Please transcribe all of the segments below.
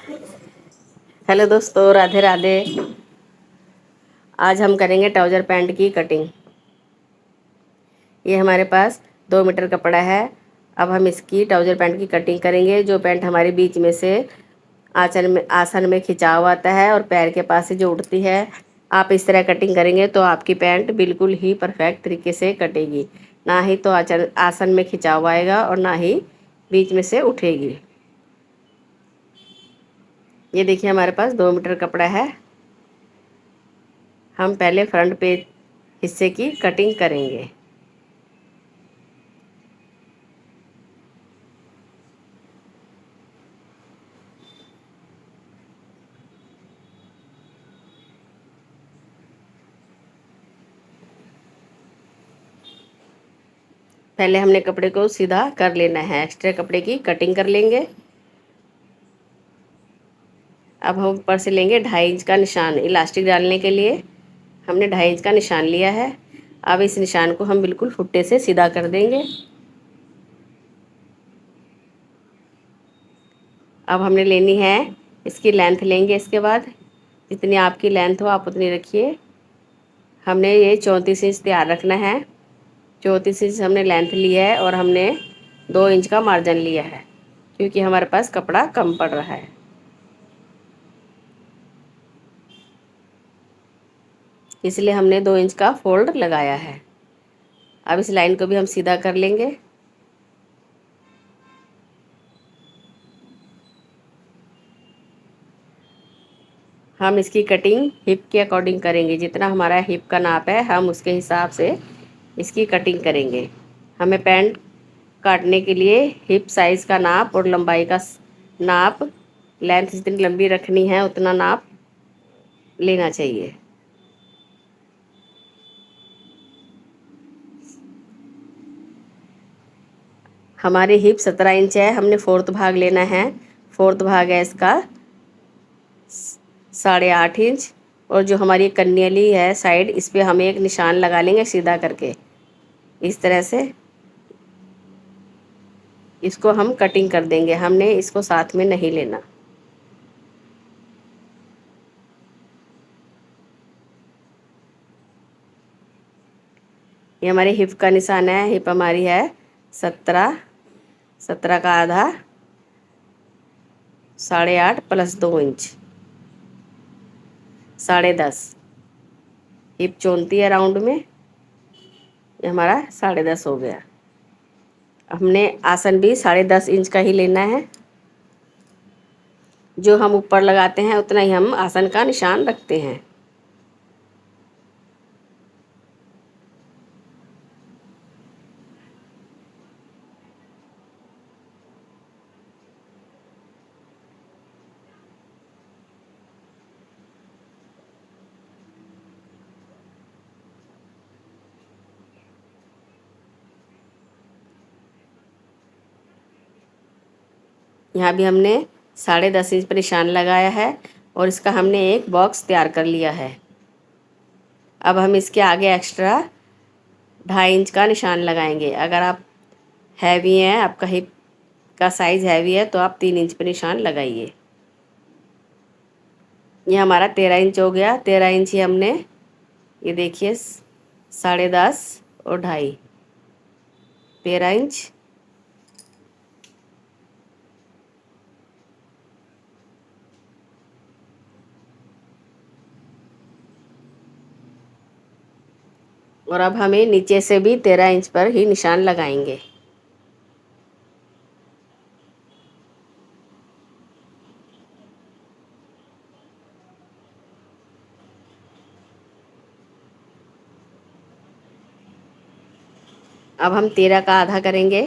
Hello दोस्तों, राधे राधे। आज हम करेंगे ट्राउज़र पैंट की कटिंग। ये हमारे पास 2 मीटर कपड़ा है। अब हम इसकी ट्राउज़र पैंट की कटिंग करेंगे। जो पैंट हमारे बीच में से आसन में खिंचाव आता है और पैर के पास से जो उठती है, आप इस तरह कटिंग करेंगे तो आपकी पैंट बिल्कुल ही परफेक्ट तरीके से कटेगी। ना ही तो आसन में खिंचाव आएगा और ना ही बीच में से उठेगी। ये देखिए, हमारे पास 2 मीटर कपड़ा है। हम पहले फ्रंट पेज हिस्से की कटिंग करेंगे। पहले हमने कपड़े को सीधा कर लेना है, एक्स्ट्रा कपड़े की कटिंग कर लेंगे। अब हम ऊपर से लेंगे 2.5 इंच का निशान। इलास्टिक डालने के लिए हमने 2.5 इंच का निशान लिया है। अब इस निशान को हम बिल्कुल फुट्टे से सीधा कर देंगे। अब हमने लेनी है इसकी लेंथ लेंगे। इसके बाद जितनी आपकी लेंथ हो आप उतनी रखिए। हमने ये 34 इंच तैयार रखना है। 34 इंच हमने लेंथ ली है और हमने 2 इंच का मार्जिन लिया है, क्योंकि हमारे पास कपड़ा कम पड़ रहा है, इसलिए हमने 2 इंच का फोल्ड लगाया है। अब इस लाइन को भी हम सीधा कर लेंगे। हम इसकी कटिंग हिप के अकॉर्डिंग करेंगे। जितना हमारा हिप का नाप है हम उसके हिसाब से इसकी कटिंग करेंगे। हमें पैंट काटने के लिए हिप साइज़ का नाप और लंबाई का नाप, लेंथ जितनी लंबी रखनी है उतना नाप लेना चाहिए। हमारी हिप 17 इंच है। हमने फोर्थ भाग लेना है। फोर्थ भाग है इसका 8.5 इंच। और जो हमारी कन्यली है साइड, इस पे हम एक निशान लगा लेंगे सीधा करके। इस तरह से इसको हम कटिंग कर देंगे। हमने इसको साथ में नहीं लेना। ये हमारी हिप का निशान है। हिप हमारी है 17। 17 का आधा 8.5 प्लस 2 इंच 10.5। हिप 34 है राउंड में। ये हमारा 10.5 हो गया। हमने आसन भी 10.5 इंच का ही लेना है। जो हम ऊपर लगाते हैं उतना ही हम आसन का निशान रखते हैं। यहाँ भी हमने 10.5 इंच पर निशान लगाया है और इसका हमने एक बॉक्स तैयार कर लिया है। अब हम इसके आगे एक्स्ट्रा 2.5 इंच का निशान लगाएंगे। अगर आप हैवी हैं, आपका हिप का साइज़ हैवी है, तो आप 3 इंच पर निशान लगाइए। ये हमारा 13 इंच हो गया। 13 इंच ही हमने, ये देखिए, 10.5 और 2.5, 13 इंच। और अब हमें नीचे से भी 13 इंच पर ही निशान लगाएंगे। अब हम 13 का आधा करेंगे।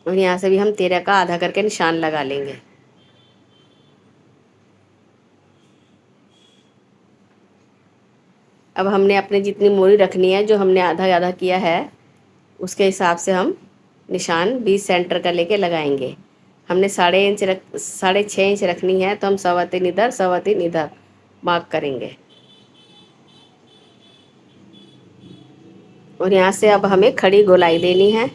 और यहाँ से भी हम 13 का आधा करके निशान लगा लेंगे। अब हमने अपने जितनी मोरी रखनी है, जो हमने आधा आधा किया है, उसके हिसाब से हम निशान 20 सेंटर का लेके लगाएंगे। हमने 6.5 इंच रखनी है, तो हम 3.25 इधर 3.25 इधर मार्क करेंगे। और यहाँ से अब हमें खड़ी गोलाई देनी है।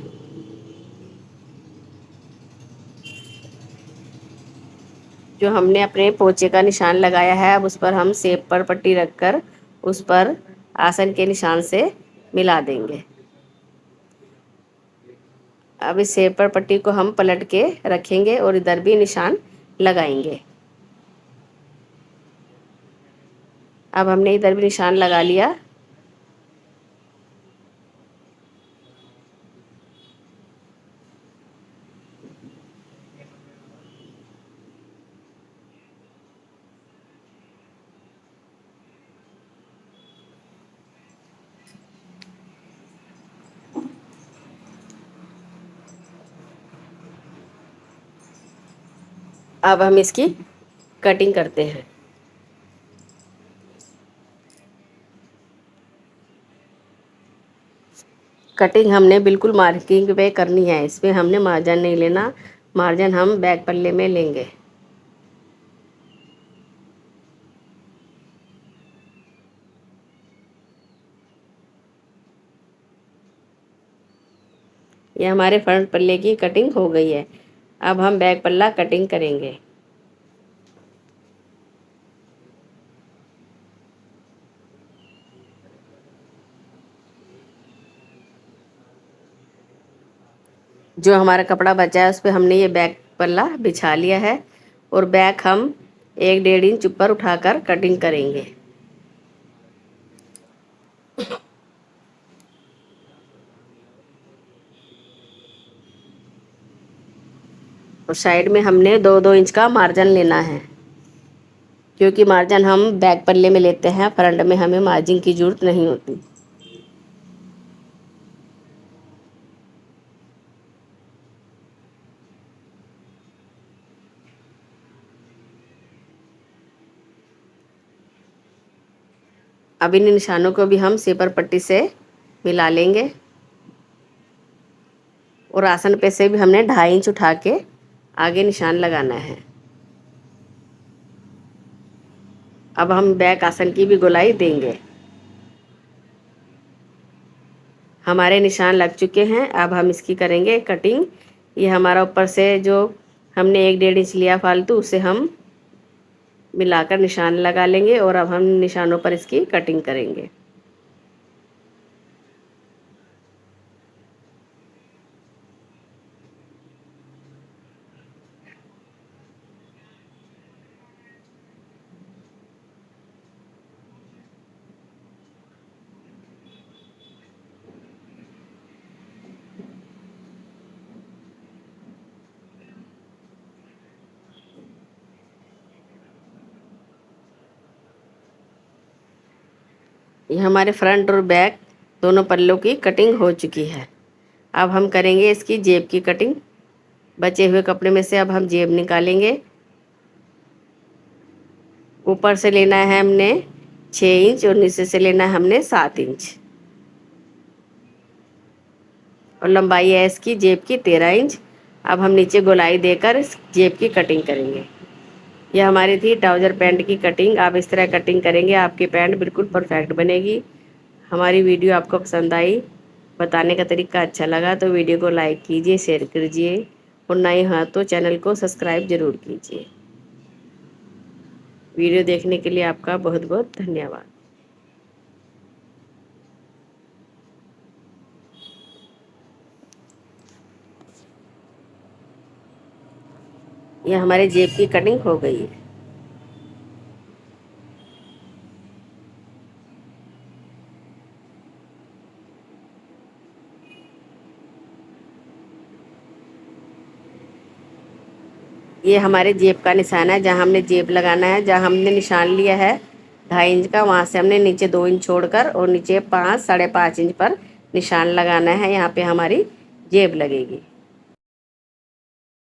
जो हमने अपने पोंचे का निशान लगाया है, अब उस पर हम सेब पर पट्टी रखकर उस पर आसन के निशान से मिला देंगे। अब इस सेब पर पट्टी को हम पलट के रखेंगे और इधर भी निशान लगाएंगे। अब हमने इधर भी निशान लगा लिया। अब हम इसकी कटिंग करते हैं। कटिंग हमने बिल्कुल मार्किंग पे करनी है, इसमें हमने मार्जिन नहीं लेना। मार्जिन हम बैक पल्ले में लेंगे। ये हमारे फ्रंट पल्ले की कटिंग हो गई है। अब हम बैक पल्ला कटिंग करेंगे। जो हमारा कपड़ा बचा है उस पर हमने ये बैक पल्ला बिछा लिया है और बैक हम 1-1.5 इंच ऊपर उठाकर कटिंग करेंगे। और साइड में हमने 2-2 इंच का मार्जिन लेना है, क्योंकि मार्जिन हम बैक पल्ले में लेते हैं, फ्रंट में हमें मार्जिन की ज़रूरत नहीं होती। अब इन निशानों को भी हम सेपर पट्टी से मिला लेंगे और आसन पे से भी हमने 2.5 इंच उठा के आगे निशान लगाना है। अब हम बैक आसन की भी गोलाई देंगे। हमारे निशान लग चुके हैं। अब हम इसकी करेंगे कटिंग। ये हमारा ऊपर से जो हमने 1-1.5 इंच लिया फालतू, उसे हम मिलाकर निशान लगा लेंगे और अब हम निशानों पर इसकी कटिंग करेंगे। ये हमारे फ्रंट और बैक दोनों पल्लों की कटिंग हो चुकी है। अब हम करेंगे इसकी जेब की कटिंग। बचे हुए कपड़े में से अब हम जेब निकालेंगे। ऊपर से लेना है हमने 6 इंच और नीचे से लेना है हमने 7 इंच और लंबाई है इसकी जेब की 13 इंच। अब हम नीचे गोलाई देकर इस जेब की कटिंग करेंगे। यह हमारी थी ट्राउज़र पैंट की कटिंग। आप इस तरह कटिंग करेंगे, आपकी पैंट बिल्कुल परफेक्ट बनेगी। हमारी वीडियो आपको पसंद आई, बताने का तरीका अच्छा लगा तो वीडियो को लाइक कीजिए, शेयर कीजिए और नए हैं तो चैनल को सब्सक्राइब ज़रूर कीजिए। वीडियो देखने के लिए आपका बहुत बहुत धन्यवाद। यह हमारे जेब की कटिंग हो गई है। ये हमारे जेब का निशान है, जहाँ हमने जेब लगाना है। जहाँ हमने निशान लिया है 2.5 इंच का, वहाँ से हमने नीचे 2 इंच छोड़कर और नीचे 5 साढ़े 5 इंच पर निशान लगाना है। यहाँ पे हमारी जेब लगेगी।